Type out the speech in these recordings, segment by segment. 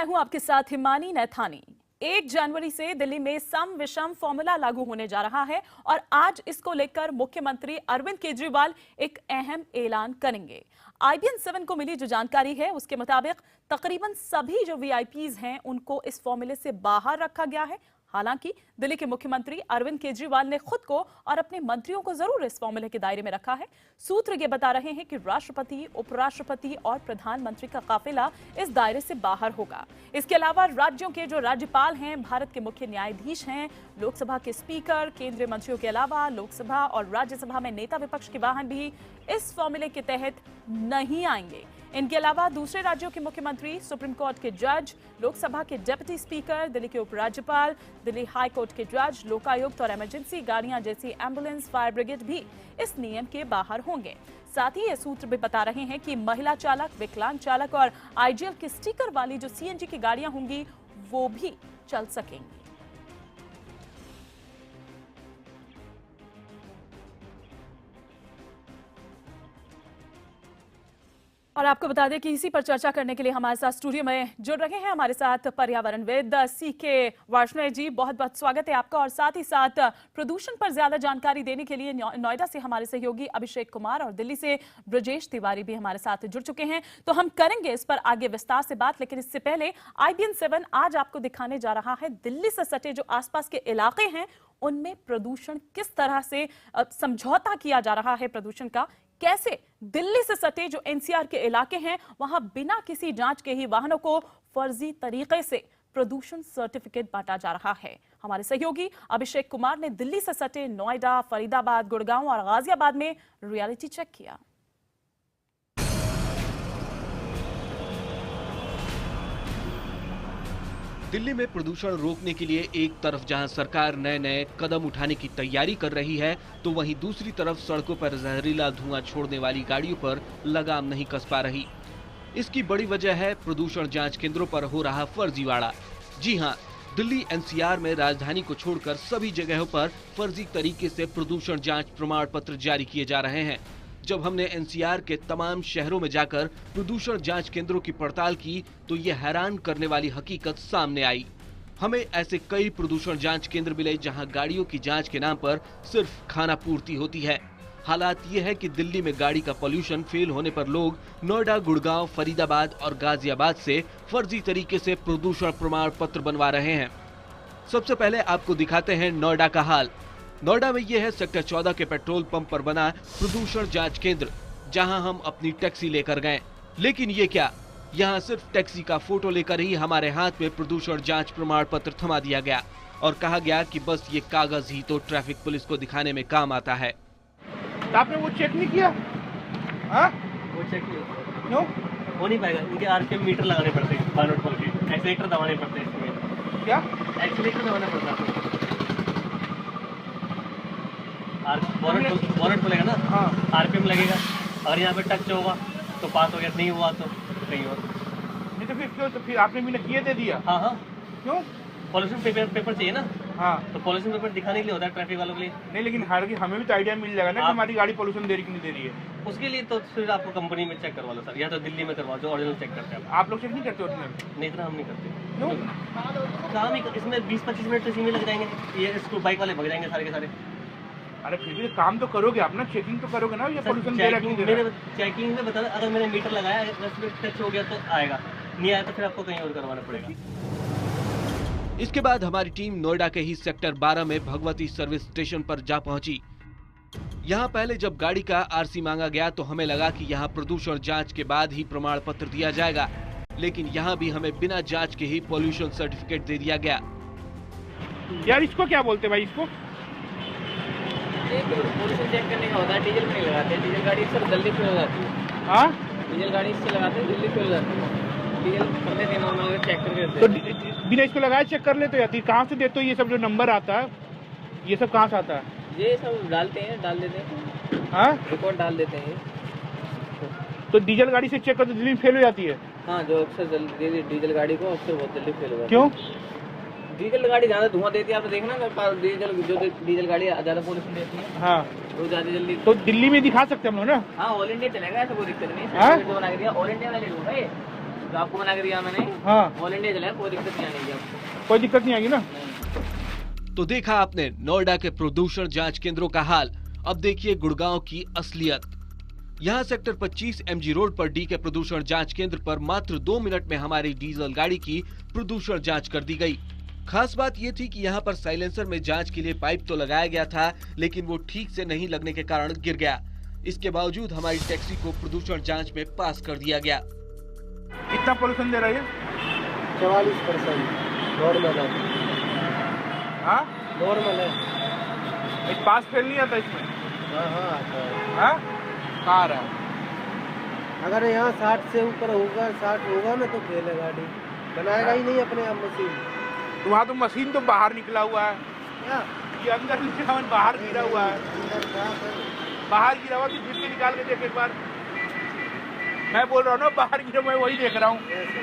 मैं हूं आपके साथ हिमानी नैथानी। 1 जनवरी से दिल्ली में सम विषम फॉर्मूला लागू होने जा रहा है और आज इसको लेकर मुख्यमंत्री अरविंद केजरीवाल एक अहम ऐलान करेंगे। IBN 7 को मिली जो जानकारी है उसके मुताबिक तकरीबन सभी जो VIPs हैं उनको इस फॉर्मूले से बाहर रखा गया है। हालांकि दिल्ली के मुख्यमंत्री अरविंद केजरीवाल ने खुद को और अपने मंत्रियों को जरूर इस फॉर्मूले के दायरे में रखा है। सूत्र ये बता रहे हैं कि राष्ट्रपति, उपराष्ट्रपति और प्रधानमंत्री का काफिला इस दायरे से बाहर होगा। इसके अलावा राज्यों के जो राज्यपाल हैं, भारत के मुख्य न्यायाधीश हैं, लोकसभा के स्पीकर, केंद्रीय मंत्रियों के अलावा लोकसभा और राज्यसभा में नेता विपक्ष के वाहन भी इस फॉर्मूले के तहत नहीं आएंगे। इनके अलावा दूसरे राज्यों के मुख्यमंत्री, सुप्रीम कोर्ट के जज, लोकसभा के डिप्टी स्पीकर, दिल्ली के उपराज्यपाल, दिल्ली हाई कोर्ट के जज, लोकायुक्त और इमरजेंसी गाड़ियां जैसी एम्बुलेंस, फायर ब्रिगेड भी इस नियम के बाहर होंगे। साथ ही ये सूत्र भी बता रहे हैं कि महिला चालक, विकलांग चालक और IGL के स्टिकर वाली जो CNG की गाड़ियां होंगी वो भी चल सकेंगी। और आपको बता दें कि इसी पर चर्चा करने के लिए हमारे साथ स्टूडियो में जुड़ रहे हैं हमारे साथ पर्यावरणविद CK वार्ष्णेय जी। बहुत बहुत स्वागत है आपका। और साथ ही साथ प्रदूषण पर ज्यादा जानकारी देने के लिए नोएडा से हमारे सहयोगी अभिषेक कुमार और दिल्ली से ब्रजेश तिवारी भी हमारे साथ जुड़ चुके हैं। तो हम करेंगे इस पर आगे विस्तार से बात, लेकिन इससे पहले IBN 7 आज आपको दिखाने जा रहा है दिल्ली से सटे जो आसपास के इलाके हैं उनमें प्रदूषण किस तरह से समझौता किया जा रहा है प्रदूषण का, कैसे दिल्ली से सटे जो NCR के इलाके हैं वहां बिना किसी जांच के ही वाहनों को फर्जी तरीके से प्रदूषण सर्टिफिकेट बांटा जा रहा है। हमारे सहयोगी अभिषेक कुमार ने दिल्ली से सटे नोएडा, फरीदाबाद, गुड़गांव और गाजियाबाद में रियलिटी चेक किया। दिल्ली में प्रदूषण रोकने के लिए एक तरफ जहां सरकार नए नए कदम उठाने की तैयारी कर रही है, तो वहीं दूसरी तरफ सड़कों पर जहरीला धुआं छोड़ने वाली गाड़ियों पर लगाम नहीं कस पा रही। इसकी बड़ी वजह है प्रदूषण जांच केंद्रों पर हो रहा फर्जीवाड़ा। जी हां, दिल्ली NCR में राजधानी को छोड़कर सभी जगहों पर फर्जी तरीके से प्रदूषण जांच प्रमाण पत्र जारी किए जा रहे हैं। जब हमने NCR के तमाम शहरों में जाकर प्रदूषण जांच केंद्रों की पड़ताल की तो ये हैरान करने वाली हकीकत सामने आई। हमें ऐसे कई प्रदूषण जांच केंद्र मिले जहां गाड़ियों की जांच के नाम पर सिर्फ खाना पूर्ति होती है। हालात ये है कि दिल्ली में गाड़ी का पॉल्यूशन फेल होने पर लोग नोएडा, गुड़गांव, फरीदाबाद और गाजियाबाद से फर्जी तरीके से प्रदूषण प्रमाण पत्र बनवा रहे हैं। सबसे पहले आपको दिखाते हैं नोएडा का हाल। नोएडा में यह है सेक्टर 14 के पेट्रोल पंप पर बना प्रदूषण जांच केंद्र, जहां हम अपनी टैक्सी लेकर गए। लेकिन ये क्या, यहां सिर्फ टैक्सी का फोटो लेकर ही हमारे हाथ में प्रदूषण जांच प्रमाण पत्र थमा दिया गया और कहा गया कि बस ये कागज ही तो ट्रैफिक पुलिस को दिखाने में काम आता है। तो आपने वो चेक नहीं किया? हाँ? वो चेक क्यों? हो नहीं पाएगा, इनके RPM मीटर लगाने पड़ते हैं, बार खोल के एक्सीलेटर दबाने पड़ते हैं इसमें। क्या? एक्सीलेटर दबाना पड़ता है। बोनट खोलेगा ना, हाँ। RPM लगेगा और यहाँ पे टच होगा तो पास हो गया, नहीं हुआ तो कहीं और। नहीं तो फिर क्यों? तो फिर आपने बिना किए दे दिया? हाँ हाँ, क्यों? पॉल्यूशन पेपर चाहिए ना। हाँ, तो पॉल्यूशन पेपर दिखाने के लिए होता है ट्रैफिक वालों के लिए। नहीं लेकिन हालांकि हमें भी तो आइडिया मिल जाएगा ना कि हमारी गाड़ी पोल्यूशन दे रही कि नहीं दे रही है। उसके लिए तो फिर आपको कंपनी में चेक करवा लो सर, या तो दिल्ली में करवाओ जो ओरिजिनल चेक करते हैं। आप लोग चेक नहीं करते ओरिजिनल? नहीं इतना हम नहीं करते। क्यों? काम ही इसमें 20-25 मिनट इसी में लग जाएंगे, ये इसको बाइक वाले भग जाएंगे सारे के सारे। अरे फिर भी काम तो करोगे आप ना, चेकिंग तो करोगे ना, ये पोल्यूशन दे रहा कि नहीं दे रहा? चेकिंग में बता, अगर मैंने मीटर लगाया, 10 मिनट टच हो गया तो आएगा, नहीं आया तो फिर आपको कहीं और करवाना पड़ेगा। इसके बाद हमारी टीम नोएडा के ही सेक्टर 12 में भगवती सर्विस स्टेशन पर जा पहुंची। यहाँ पहले जब गाड़ी का RC मांगा गया तो हमें लगा कि यहाँ प्रदूषण जांच के बाद ही प्रमाण पत्र दिया जाएगा, लेकिन यहाँ भी हमें बिना जांच के ही पॉल्यूशन सर्टिफिकेट दे दिया गया। यार इसको क्या बोलते भाई? इसको पोल्यूशन चेक करने का होता है, डीजल नहीं लगाते। डीजल गाड़ी सर जल्दी फेल हो जाती है। हाँ, डीजल गाड़ी इससे लगाते हैं, जल्दी फेल हो जाती है। डीजल कर लेते हैं, नॉर्मल चेक करके तो देते हैं। बिना इसको लगाए चेक कर लेते जाती? कहाँ से देते हो ये सब जो नंबर आता है, ये सब कहाँ से आता है? ये सब डालते हैं, डाल देते हैं। हाँ, रिकॉर्ड डाल देते हैं। तो डीजल गाड़ी से चेक करते जल्दी फेल हो जाती है? हाँ, जो अक्सर जल्दी डीजल गाड़ी को अक्सर बहुत जल्दी फेल हो जाती है। क्यों? डीजल गाड़ी ज्यादा धुआं देती है, आप देखना डीजल गाड़ी ज्यादा पोल्यूशन देती है। हाँ, वो ज्यादा जल्दी। तो दिल्ली में दिखा सकते हम लोग ना? हाँ, ऑल इंडिया चलेगा, ऐसा कोई दिक्कत नहीं। हाँ? बना के दिया ऑल इंडिया वाले लोग है। जो आपको मना कर दिया मैंने, हाँ ऑल इंडिया चला, कोई दिक्कत नहीं आएगी आपको। कोई दिक्कत नहीं आएगी ना। तो देखा आपने नोएडा के प्रदूषण जांच केंद्रों का हाल। अब देखिए गुड़गांव की असलियत। यहाँ सेक्टर 25 MG रोड पर डी के प्रदूषण जांच केंद्र पर मात्र 2 मिनट में हमारी डीजल गाड़ी की प्रदूषण जांच कर दी गई। खास बात ये थी कि यहाँ पर साइलेंसर में जांच के लिए पाइप तो लगाया गया था, लेकिन वो ठीक से नहीं लगने के कारण गिर गया। इसके बावजूद हमारी टैक्सी को प्रदूषण जांच में पास कर दिया गया। कितना पोल्यूशन दे रहा है? 44% नॉर्मल है। हाँ नॉर्मल है। एक पास फेल नहीं आता इसमें? हाँ हाँ आता है। हाँ कहाँ आ रहा है? अगर यहाँ 60 से ऊपर होगा, 60 होगा ना तो फेल है गाड़ी, बनाएगा ही नहीं अपने आप मशीन। तो वहाँ तो मशीन तो बाहर निकला हुआ है, क्या ये अंदर निकला बाहर गिरा हुआ है। अंदर साफ है। बाहर गिरा हुआ तो फिर के निकाल के देख एक बार। मैं बोल रहा हूँ ना बाहर गिरा, मैं वही देख रहा हूँ।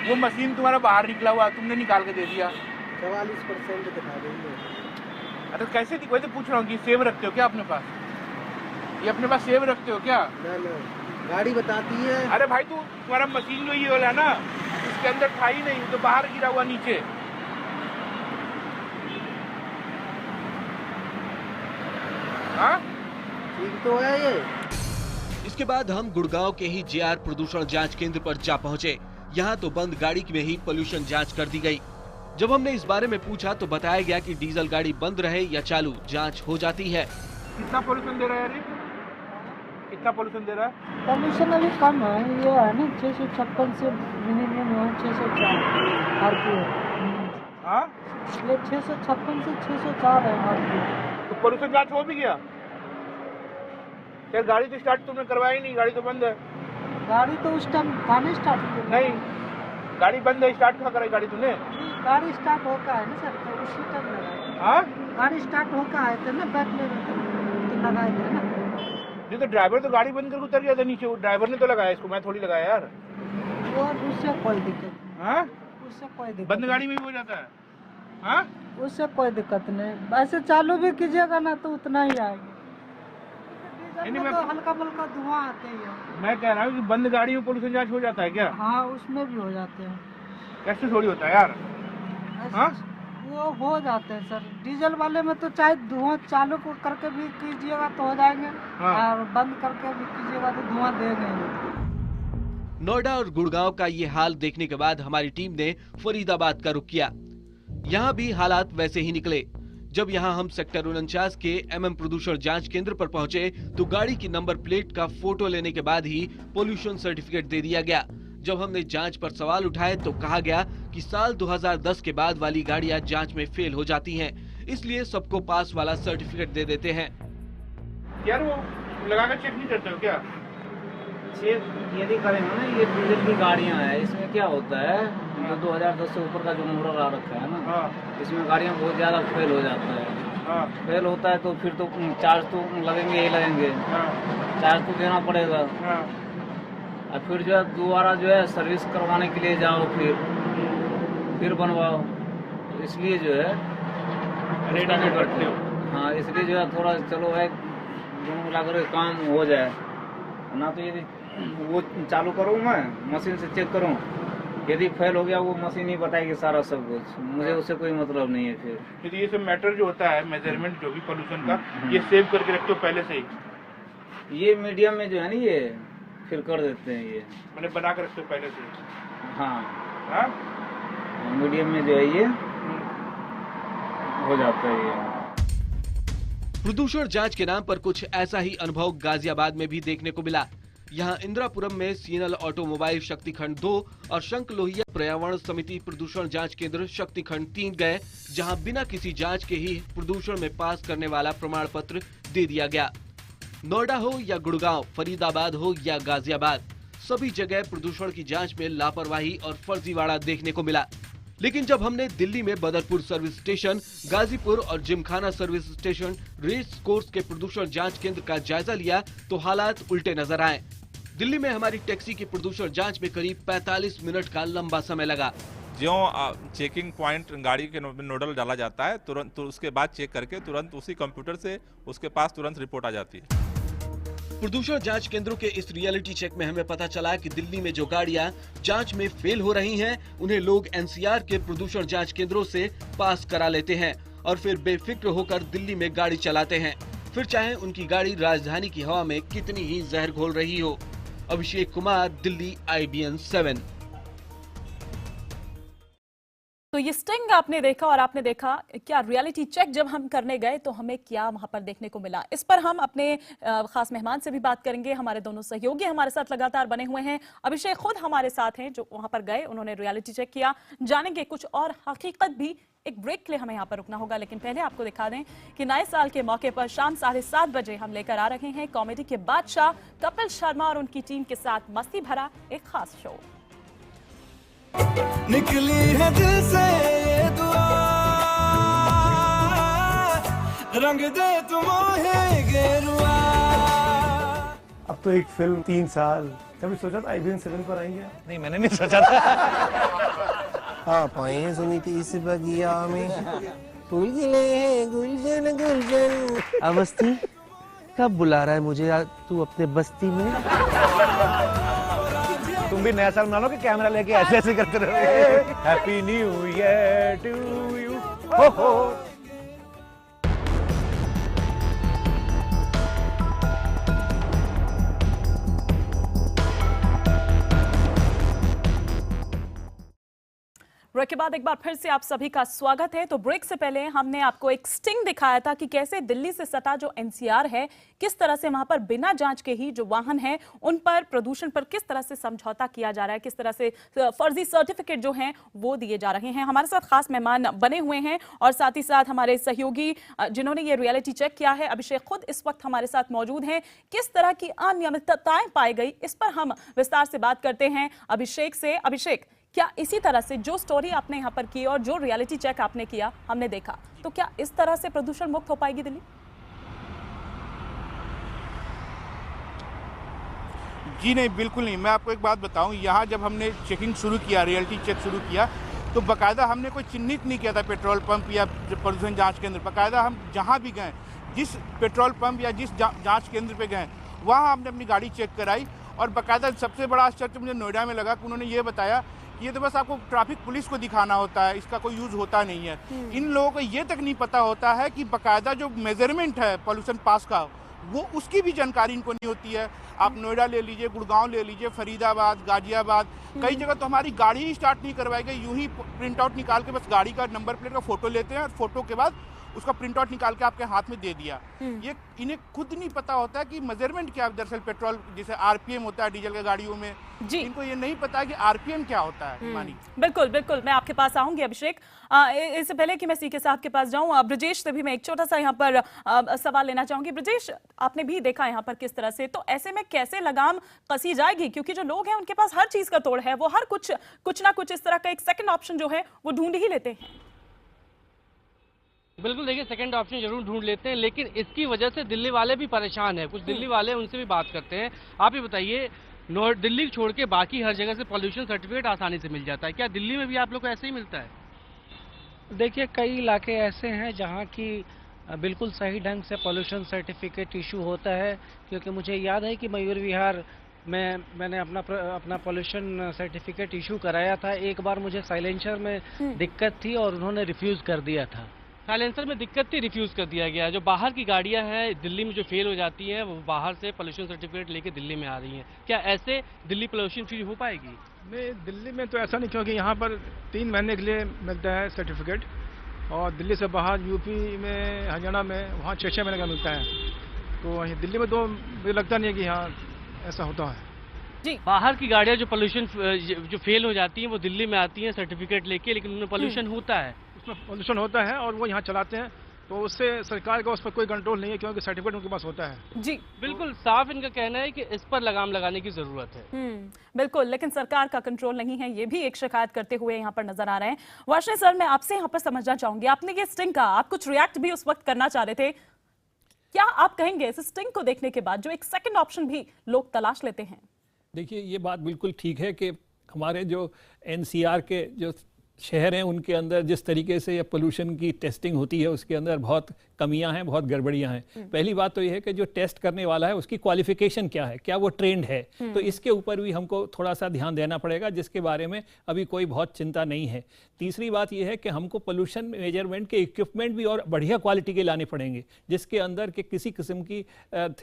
वो मशीन तुम्हारा बाहर निकला हुआ, तुमने निकाल के दे दिया। 44% दिखा देंगे। अरे कैसे वही तो पूछ रहा हूँ कि सेव रखते हो क्या अपने पास? ये अपने पास सेव रखते हो क्या? ना ना, गाड़ी बताती है। अरे भाई तू तुम्हारा मशीन जो ये वाला है ना, इसके अंदर था ही नहीं, तो बाहर गिरा हुआ नीचे। हाँ ठीक तो है ये। इसके बाद हम गुड़गांव के ही JR प्रदूषण जांच केंद्र पर जा पहुंचे। यहाँ तो बंद गाड़ी में ही पोल्यूशन जांच कर दी गई। जब हमने इस बारे में पूछा तो बताया गया कि डीजल गाड़ी बंद रहे या चालू, जांच हो जाती है। कितना पोल्यूशन दे रहा है यार? कितना पोल्यूशन दे रहा है? पोल्यूशन अभी कम है, ये है ना 656 से मिनिमम है 604 RPM। हाँ ये 656 से 604 है RPM। तो पोल्यूशन जांच हो भी गया? यार गाड़ी तो स्टार्ट तुमने करवाई नहीं, गाड़ी तो बंद है। गाड़ी तो उस टाइम गाड़ी स्टार्ट की नहीं, गाड़ी बंद है, स्टार्ट कहाँ कराई गाड़ी तूने? गाड़ी स्टार्ट होकर है ना सर, तो उसी टाइम लगाए। हाँ गाड़ी स्टार्ट होकर आए थे ना, बैक ले रहे थे तो लगाए थे ना। नहीं तो ड्राइवर तो गाड़ी बंद करके उतर गया था नीचे, वो ड्राइवर ने तो लगाया इसको, मैं थोड़ी लगाया यार। और उससे कोई दिक्कत नहीं। हाँ उससे कोई दिक्कत बंद गाड़ी में भी हो जाता है? हाँ उससे कोई दिक्कत नहीं, वैसे चालू भी कीजिएगा ना तो उतना ही आएगा। डीजल में तो हल्का फुल्का धुआं आते ही है। मैं कह रहा हूँ कि बंद गाड़ी में पोल्यूशन जांच हो जाता है क्या? हाँ उसमें भी हो जाते हैं। कैसे थोड़ी होता है यार? हाँ वो हो जाते हैं सर, डीजल वाले में तो चाहे धुआं चालू को करके भी कीजिएगा तो हो जाएंगे। हाँ। और बंद करके भी कीजिएगा तो धुआं देंगे। नोएडा और गुड़गांव का ये हाल देखने के बाद हमारी टीम ने फरीदाबाद का रुख किया। यहाँ भी हालात वैसे ही निकले। जब यहाँ हम सेक्टर 49 के MM प्रदूषण जांच केंद्र पर पहुंचे तो गाड़ी की नंबर प्लेट का फोटो लेने के बाद ही पोल्यूशन सर्टिफिकेट दे दिया गया। जब हमने जांच पर सवाल उठाए तो कहा गया कि साल 2010 के बाद वाली गाड़ियां जांच में फेल हो जाती हैं, इसलिए सबको पास वाला सर्टिफिकेट दे देते हैं। यार वो लगाकर चेक नहीं करते हो क्या? चेक यदि करेंगे ना, ये डीजल की गाड़ियाँ हैं, इसमें क्या होता है जो 2010 से ऊपर का जो मॉडल आ रखा है ना, हाँ इसमें गाड़ियाँ बहुत ज़्यादा फेल हो जाता है। हाँ फेल होता है तो फिर तो चार्ज तो लगेंगे ही लगेंगे, हाँ चार्ज तो देना पड़ेगा। हाँ और फिर जो है दोबारा जो है सर्विस करवाने के लिए जाओ, फिर बनवाओ, तो इसलिए जो है रेट आगे करते हो। हाँ, इसलिए जो है थोड़ा चलो है दोनों मिलाकर काम हो जाए ना। तो यदि वो चालू करूँ मैं मशीन से चेक करूँ, यदि फेल हो गया वो मशीन ही बताएगी सारा सब कुछ, मुझे उससे कोई मतलब नहीं है। फिर ये सब मैटर जो होता है मेजरमेंट जो भी पोल्यूशन का, ये सेव करके रखते हो पहले से ही? ये मीडियम में जो है ना, ये फिर कर देते हैं, ये मैंने बना के रखते हो पहले से ही? हाँ हाँ मीडियम में जो है ये हो जाता है। ये प्रदूषण जांच के नाम पर कुछ ऐसा ही अनुभव गाजियाबाद में भी देखने को मिला। यहाँ इंदिरापुरम में सीएनएल ऑटोमोबाइल शक्तिखंड 2 और शंख लोहिया पर्यावरण समिति प्रदूषण जांच केंद्र शक्तिखंड 3 गए, जहाँ बिना किसी जांच के ही प्रदूषण में पास करने वाला प्रमाण पत्र दे दिया गया। नोएडा हो या गुड़गांव, फरीदाबाद हो या गाजियाबाद, सभी जगह प्रदूषण की जांच में लापरवाही और फर्जीवाड़ा देखने को मिला। लेकिन जब हमने दिल्ली में बदरपुर सर्विस स्टेशन, गाजीपुर और Gymkhana service station, race course के प्रदूषण जांच केंद्र का जायजा लिया तो हालात उल्टे नजर आए। दिल्ली में हमारी टैक्सी की प्रदूषण जांच में करीब 45 मिनट का लंबा समय लगा। जो चेकिंग पॉइंट गाड़ी के नोडल डाला जाता है, तुरंत तो उसके बाद चेक करके तुरंत उसी कंप्यूटर से उसके पास तुरंत रिपोर्ट आ जाती है। प्रदूषण जांच केंद्रों के इस रियलिटी चेक में हमें पता चला कि दिल्ली में जो गाड़ियां जांच में फेल हो रही हैं, उन्हें लोग एनसीआर के प्रदूषण जांच केंद्रों से पास करा लेते हैं और फिर बेफिक्र होकर दिल्ली में गाड़ी चलाते हैं, फिर चाहे उनकी गाड़ी राजधानी की हवा में कितनी ही जहर घोल रही हो। अभिषेक कुमार, दिल्ली, IBN 7। तो ये स्टिंग आपने देखा और आपने देखा क्या रियलिटी चेक जब हम करने गए तो हमें क्या वहां पर देखने को मिला। इस पर हम अपने खास मेहमान से भी बात करेंगे। हमारे दोनों सहयोगी हमारे साथ लगातार बने हुए हैं। अभिषेक खुद हमारे साथ हैं जो वहां पर गए, उन्होंने रियलिटी चेक किया। जानेंगे कुछ और हकीकत भी। एक ब्रेक के लिए हमें यहाँ पर रुकना होगा, लेकिन पहले आपको दिखा दें कि नए साल के मौके पर शाम 7:30 बजे हम लेकर आ रहे हैं कॉमेडी के बादशाह कपिल शर्मा और उनकी टीम के साथ मस्ती भरा एक खास शो। निकली है दिल से ये दुआ, रंग दे तुम गेरुआ। अब तो एक फिल्म 3 साल, कभी सोचा था IBN 7 पर आएंगे? नहीं, मैंने नहीं सोचा था। आप आए सुनीति इस बगिया में, फूल खिले हैं गुलशन गुलशन। अवस्थी कब बुला रहा है मुझे तू अपने बस्ती में? तुम भी नया साल मना लो कि कैमरा लेके ऐसे ऐसे करते रहोगे। Happy new year to you. हो हो। ब्रेक के बाद एक बार फिर से आप सभी का स्वागत है। तो ब्रेक से पहले हमने आपको एक स्टिंग दिखाया था कि कैसे दिल्ली से सटा जो NCR है, किस तरह से वहां पर बिना जांच के ही जो वाहन हैं उन पर प्रदूषण पर किस तरह से समझौता किया जा रहा है, किस तरह से फर्जी सर्टिफिकेट जो हैं वो दिए जा रहे हैं। हमारे साथ खास मेहमान बने हुए हैं और साथ ही साथ हमारे सहयोगी जिन्होंने ये रियलिटी चेक किया है। अभिषेक खुद इस वक्त हमारे साथ मौजूद हैं। किस तरह की अनियमितताएं पाई गई, इस पर हम विस्तार से बात करते हैं अभिषेक से। अभिषेक, क्या इसी तरह से जो स्टोरी आपने यहाँ पर की और जो रियलिटी चेक आपने किया हमने देखा, तो क्या इस तरह से प्रदूषण मुक्त हो पाएगी दिल्ली? जी नहीं, बिल्कुल नहीं। मैं आपको एक बात बताऊं, यहाँ जब हमने चेकिंग शुरू किया, रियलिटी चेक शुरू किया, तो बाकायदा हमने कोई चिन्हित नहीं किया था पेट्रोल पंप या प्रदूषण जांच केंद्र। बाकायदा हम जहाँ भी गए, जिस पेट्रोल पंप या जिस जांच केंद्र पे गए, वहाँ हमने अपनी गाड़ी चेक कराई। और बाकायदा सबसे बड़ा आश्चर्य मुझे नोएडा में लगा कि उन्होंने ये बताया कि ये तो बस आपको ट्रैफिक पुलिस को दिखाना होता है, इसका कोई यूज़ होता नहीं है। इन लोगों को ये तक नहीं पता होता है कि बाकायदा जो मेजरमेंट है पॉल्यूशन पास का, वो उसकी भी जानकारी इनको नहीं होती है। आप नोएडा ले लीजिए, गुड़गांव ले लीजिए, फरीदाबाद, गाजियाबाद, कई जगह तो हमारी गाड़ी ही स्टार्ट नहीं करवाई गई। यूं ही प्रिंट आउट निकाल के बस गाड़ी का नंबर प्लेट का फोटो लेते हैं और फोटो के बाद उसका प्रिंट आउट निकाल के आपके हाथ में दे दिया। ये इन्हें खुद नहीं पता होता है कि मेजरमेंट क्या है। दरअसल पेट्रोल जैसे RPM होता है डीजल के गाड़ियों में, इनको ये नहीं पता कि RPM क्या होता है। मानी बिल्कुल बिल्कुल, मैं आपके पास आऊंगी अभिषेक। इससे पहले कि मैं सीके साहब के पास जाऊं, ब्रजेश से भी मैं एक छोटा सा यहाँ पर सवाल लेना चाहूंगी। ब्रजेश, आपने भी देखा यहाँ पर किस तरह से, तो ऐसे में कैसे लगाम कसी जाएगी? क्योंकि जो लोग हैं उनके पास हर चीज का तोड़ है, वो हर कुछ ना कुछ इस तरह का एक सेकंड ऑप्शन जो है वो ढूंढ ही लेते हैं। बिल्कुल, देखिए सेकंड ऑप्शन जरूर ढूंढ लेते हैं, लेकिन इसकी वजह से दिल्ली वाले भी परेशान हैं। कुछ दिल्ली वाले, उनसे भी बात करते हैं। आप ही बताइए, दिल्ली छोड़ के बाकी हर जगह से पॉल्यूशन सर्टिफिकेट आसानी से मिल जाता है, क्या दिल्ली में भी आप लोग को ऐसे ही मिलता है? देखिए, कई इलाके ऐसे हैं जहाँ की बिल्कुल सही ढंग से पॉल्यूशन सर्टिफिकेट इशू होता है। क्योंकि मुझे याद है कि मयूर विहार में मैंने अपना पॉल्यूशन सर्टिफिकेट इशू कराया था। एक बार मुझे साइलेंसर में दिक्कत थी और उन्होंने रिफ्यूज़ कर दिया था। साइलेंसर में दिक्कत थी, रिफ्यूज़ कर दिया गया। जो बाहर की गाड़ियां हैं दिल्ली में जो फेल हो जाती हैं, वो बाहर से पोल्यूशन सर्टिफिकेट लेके दिल्ली में आ रही हैं। क्या ऐसे दिल्ली पोल्यूशन फ्री हो पाएगी? नहीं, दिल्ली में तो ऐसा नहीं, क्योंकि यहाँ पर 3 महीने के लिए मिलता है सर्टिफिकेट, और दिल्ली से बाहर यूपी में, हरियाणा में, वहाँ 6-6 महीने का मिलता है। तो वहीं दिल्ली में तो मुझे लगता नहीं है कि यहाँ ऐसा होता है। जी, बाहर की गाड़ियाँ जो पोल्यूशन जो फेल हो जाती हैं वो दिल्ली में आती हैं सर्टिफिकेट लेके, लेकिन उनमें पोल्यूशन होता है। उसमें पोल्यूशन होता है और वो यहाँ चलाते हैं, तो उससे सरकार का उस पर कोई कंट्रोल नहीं है, क्योंकि सर्टिफिकेट उनके पास होता है। जी बिल्कुल, साफ इनका कहना है कि इस पर लगाम लगाने की जरूरत है। बिल्कुल, लेकिन सरकार का कंट्रोल नहीं है, ये भी एक शिकायत करते हुए यहाँ पर नजर आ रहे हैं। वाशनी सर, मैं आपसे यहाँ पर समझना चाहूंगी, आपने ये स्टिंग का, आप कुछ रिएक्ट भी उस वक्त करना चाह रहे थे, क्या आप कहेंगे इस स्टिंग को देखने के बाद जो एक सेकंड ऑप्शन भी लोग तलाश लेते हैं? देखिए, ये बात बिल्कुल ठीक है कि हमारे जो NCR के जो शहर हैं उनके अंदर जिस तरीके से ये पोल्यूशन की टेस्टिंग होती है, उसके अंदर बहुत कमियां हैं, बहुत गड़बड़ियां हैं। पहली बात तो ये है कि जो टेस्ट करने वाला है उसकी क्वालिफिकेशन क्या है, क्या वो ट्रेंड है, तो इसके ऊपर भी हमको थोड़ा सा ध्यान देना पड़ेगा, जिसके बारे में अभी कोई बहुत चिंता नहीं है। तीसरी बात यह है कि हमको पोल्यूशन मेजरमेंट के इक्विपमेंट भी और बढ़िया क्वालिटी के लाने पड़ेंगे, जिसके अंदर के किसी किस्म की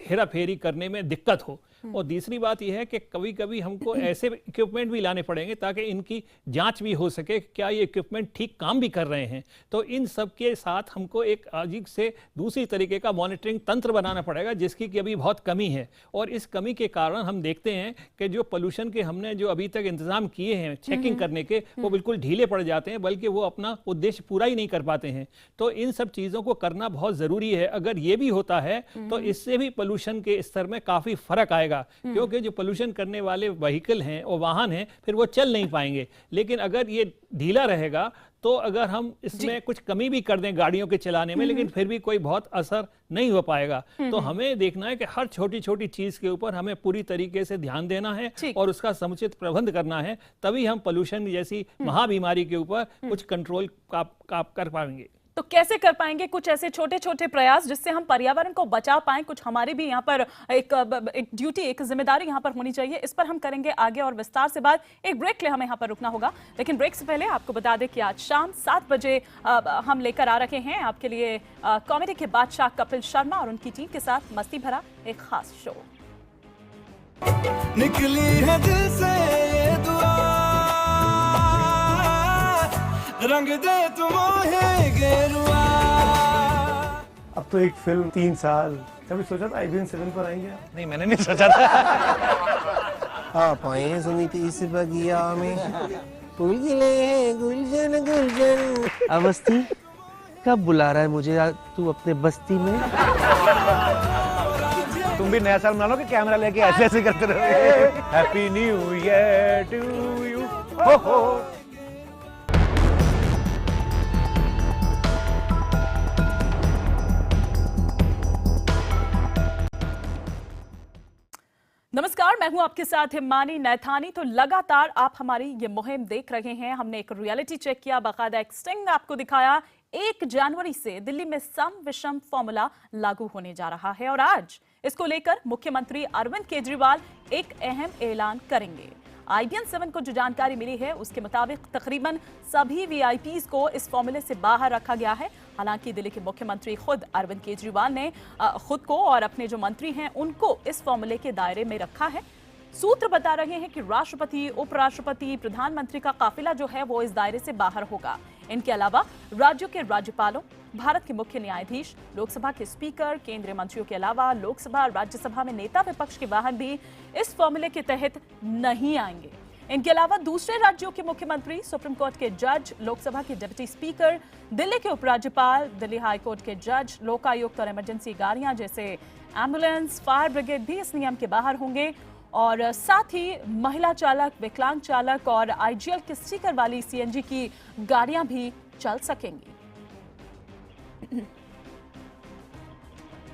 हेरा फेरी करने में दिक्कत हो। और तीसरी बात यह है कि कभी कभी हमको ऐसे इक्विपमेंट भी लाने पड़ेंगे ताकि इनकी जांच भी हो सके, क्या ये इक्विपमेंट ठीक काम भी कर रहे हैं। तो इन सब के साथ हमको एक अजीब से दूसरी तरीके का मॉनिटरिंग तंत्र बनाना पड़ेगा, जिसकी कि अभी बहुत कमी है। और इस कमी के कारण हम देखते हैं कि जो पोल्यूशन के हमने जो अभी तक इंतजाम किए हैं चेकिंग करने के, वो बिल्कुल ढीले पड़ जाते हैं, बल्कि वो अपना उद्देश्य पूरा ही नहीं कर पाते हैं। तो इन सब चीज़ों को करना बहुत ज़रूरी है। अगर ये भी होता है तो इससे भी पोल्यूशन के स्तर में काफ़ी फर्क आएगा, क्योंकि जो पोल्यूशन करने वाले व्हीकल हैं और वाहन हैं फिर वो चल नहीं पाएंगे। लेकिन अगर ये ढीला रहेगा तो अगर हम इसमें कुछ कमी भी कर दें गाड़ियों के चलाने में, लेकिन फिर भी कोई बहुत असर नहीं हो पाएगा। तो हमें देखना है कि हर छोटी छोटी चीज के ऊपर हमें पूरी तरीके से ध्यान देना है और उसका समुचित प्रबंध करना है, तभी हम पोल्यूशन जैसी महाबीमारी के ऊपर कुछ कंट्रोल कर पाएंगे। तो कैसे कर पाएंगे कुछ ऐसे छोटे छोटे प्रयास जिससे हम पर्यावरण को बचा पाएं? कुछ हमारी भी यहाँ पर एक ड्यूटी, एक जिम्मेदारी यहाँ पर होनी चाहिए। इस पर हम करेंगे आगे और विस्तार से बात। एक ब्रेक ले हमें यहाँ पर रुकना होगा, लेकिन ब्रेक से पहले आपको बता दें कि आज शाम 7 बजे हम लेकर आ रहे हैं आपके लिए कॉमेडी के बादशाह कपिल शर्मा और उनकी टीम के साथ मस्ती भरा एक खास शो। निकली है दिल से ये दुआ, रंग दे तुम गेरुआ। अब तो एक फिल्म 3 साल, कभी सोचा था IBN 7 पर आएंगे आप? नहीं, मैंने नहीं सोचा था। आप आए सुनीति इस बगिया में, फूल खिले हैं गुलशन गुलशन। अवस्थी कब बुला रहा है मुझे तू अपने बस्ती में? तुम भी नया साल मना लो कि कैमरा लेके ऐसे ऐसे करते रहोगे। Happy new year to you. हो हो। नमस्कार, मैं हूं आपके साथ हिमानी नैथानी। तो लगातार आप हमारी ये मुहिम देख रहे हैं। हमने एक रियलिटी चेक किया, बाकायदा एक स्टिंग आपको दिखाया। 1 जनवरी से दिल्ली में सम विषम फॉर्मूला लागू होने जा रहा है और आज इसको लेकर मुख्यमंत्री अरविंद केजरीवाल एक अहम ऐलान करेंगे। IBN 7 को जो जानकारी मिली है उसके मुताबिक तकरीबन सभी VIPs को इस फॉर्मूले से बाहर रखा गया है। हालांकि दिल्ली के मुख्यमंत्री खुद अरविंद केजरीवाल ने खुद को और अपने जो मंत्री हैं उनको इस फॉर्मूले के दायरे में रखा है। सूत्र बता रहे हैं कि राष्ट्रपति, उपराष्ट्रपति, प्रधानमंत्री का काफिला जो है वो इस दायरे से बाहर होगा। इनके अलावा राज्यों के राज्यपालों, भारत के मुख्य न्यायाधीश, लोकसभा के स्पीकर, केंद्रीय मंत्रियों के अलावा लोकसभा और राज्यसभा में नेता विपक्ष के वाहन भी इस फॉर्मूले के तहत नहीं आएंगे। इनके अलावा दूसरे राज्यों के मुख्यमंत्री, सुप्रीम कोर्ट के जज, लोकसभा के डिप्टी स्पीकर, दिल्ली के उपराज्यपाल, दिल्ली हाई कोर्ट के जज, लोकायुक्त और इमरजेंसी गाड़ियां जैसे एम्बुलेंस, फायर ब्रिगेड भी इस नियम के बाहर होंगे। और साथ ही महिला चालक, विकलांग चालक और IGL के स्टिकर वाली CNG की गाड़ियां भी चल सकेंगी।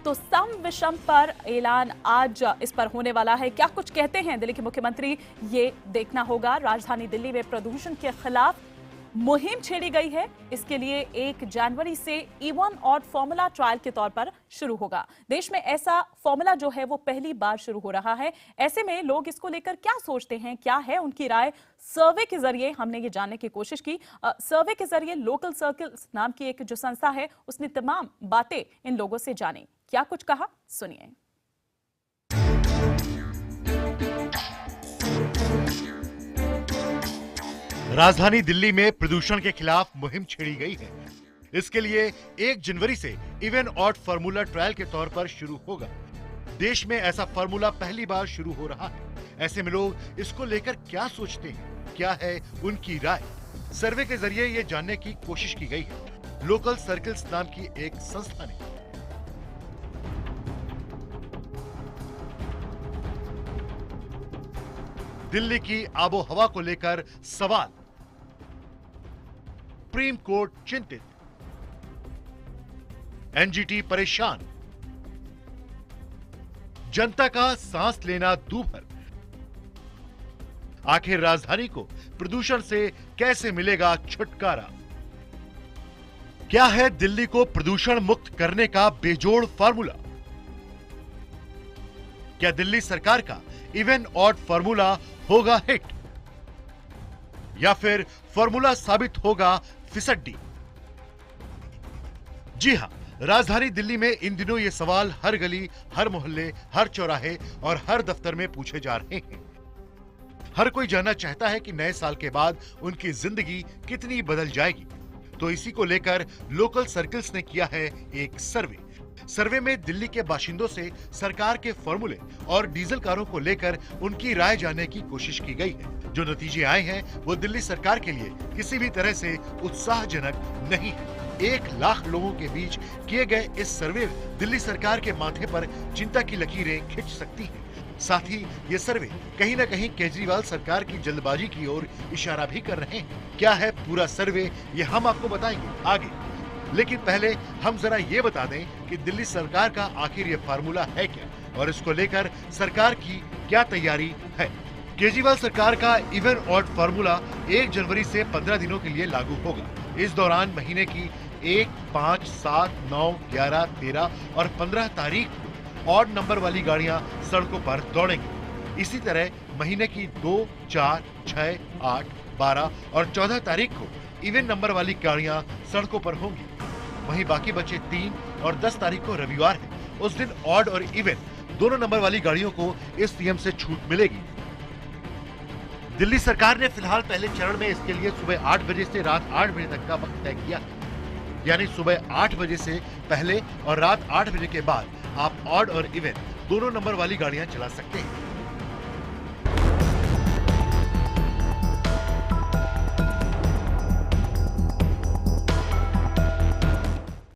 तो सम विषम पर ऐलान आज इस पर होने वाला है। क्या कुछ कहते हैं दिल्ली के मुख्यमंत्री, ये देखना होगा। राजधानी दिल्ली में प्रदूषण के खिलाफ मुहिम छेड़ी गई है। इसके लिए 1 जनवरी से इवन ऑड फॉर्मूला ट्रायल के तौर पर शुरू होगा। देश में ऐसा फॉर्मूला जो है वो पहली बार शुरू हो रहा है। ऐसे में लोग इसको लेकर क्या सोचते हैं, क्या है उनकी राय, सर्वे के जरिए हमने ये जानने की कोशिश की। सर्वे के जरिए लोकल सर्कल्स नाम की एक जो संस्था है उसने तमाम बातें इन लोगों से जानी। क्या कुछ कहा, सुनिए। राजधानी दिल्ली में प्रदूषण के खिलाफ मुहिम छेड़ी गई है। इसके लिए 1 जनवरी से इवन ऑड फार्मूला ट्रायल के तौर पर शुरू होगा। देश में ऐसा फार्मूला पहली बार शुरू हो रहा है। ऐसे में लोग इसको लेकर क्या सोचते हैं, क्या है उनकी राय, सर्वे के जरिए ये जानने की कोशिश की गई है। लोकल सर्कल्स नाम की एक संस्था ने दिल्ली की आबो हवा को लेकर सवाल, सुप्रीम कोर्ट चिंतित, NGT परेशान, जनता का सांस लेना दूभर। आखिर राजधानी को प्रदूषण से कैसे मिलेगा छुटकारा? क्या है दिल्ली को प्रदूषण मुक्त करने का बेजोड़ फार्मूला? क्या दिल्ली सरकार का इवन ऑड फार्मूला होगा हिट, या फिर फार्मूला साबित होगा फिसड्डी? जी हां, राजधानी दिल्ली में इन दिनों ये सवाल हर गली, हर मोहल्ले, हर चौराहे और हर दफ्तर में पूछे जा रहे हैं। हर कोई जानना चाहता है कि नए साल के बाद उनकी जिंदगी कितनी बदल जाएगी। तो इसी को लेकर लोकल सर्कल्स ने किया है एक सर्वे में दिल्ली के बाशिंदों से सरकार के फॉर्मूले और डीजल कारों को लेकर उनकी राय जानने की कोशिश की गई है। जो नतीजे आए हैं वो दिल्ली सरकार के लिए किसी भी तरह से उत्साहजनक नहीं है। 1 लाख लोगों के बीच किए गए इस सर्वे में दिल्ली सरकार के माथे पर चिंता की लकीरें खिंच सकती हैं। साथ ही ये सर्वे कहीं न कहीं केजरीवाल सरकार की जल्दबाजी की ओर इशारा भी कर रहे हैं। क्या है पूरा सर्वे, ये हम आपको बताएंगे आगे, लेकिन पहले हम जरा ये बता दें कि दिल्ली सरकार का आखिर ये फार्मूला है क्या और इसको लेकर सरकार की क्या तैयारी है। केजरीवाल सरकार का इवन ऑड फार्मूला 1 जनवरी से 15 दिनों के लिए लागू होगा। इस दौरान महीने की 1, 5, 7, 9, 11, 13 और 15 तारीख को ऑड नंबर वाली गाड़ियां सड़कों पर दौड़ेंगी। इसी तरह महीने की 2, 4, 6, 8, 12 और 14 तारीख को इवन नंबर वाली गाड़ियां सड़कों पर होंगी। वहीं बाकी बचे 3 और 10 तारीख को रविवार है। उस दिन ऑड और इवन दोनों नंबर वाली गाड़ियों को इस नियम से छूट मिलेगी। दिल्ली सरकार ने फिलहाल पहले चरण में इसके लिए सुबह 8 बजे से रात 8 बजे तक का वक्त तय किया है। यानी सुबह 8 बजे से पहले और रात 8 बजे के बाद आप ऑड और इवन दोनों नंबर वाली गाड़ियां चला सकते हैं।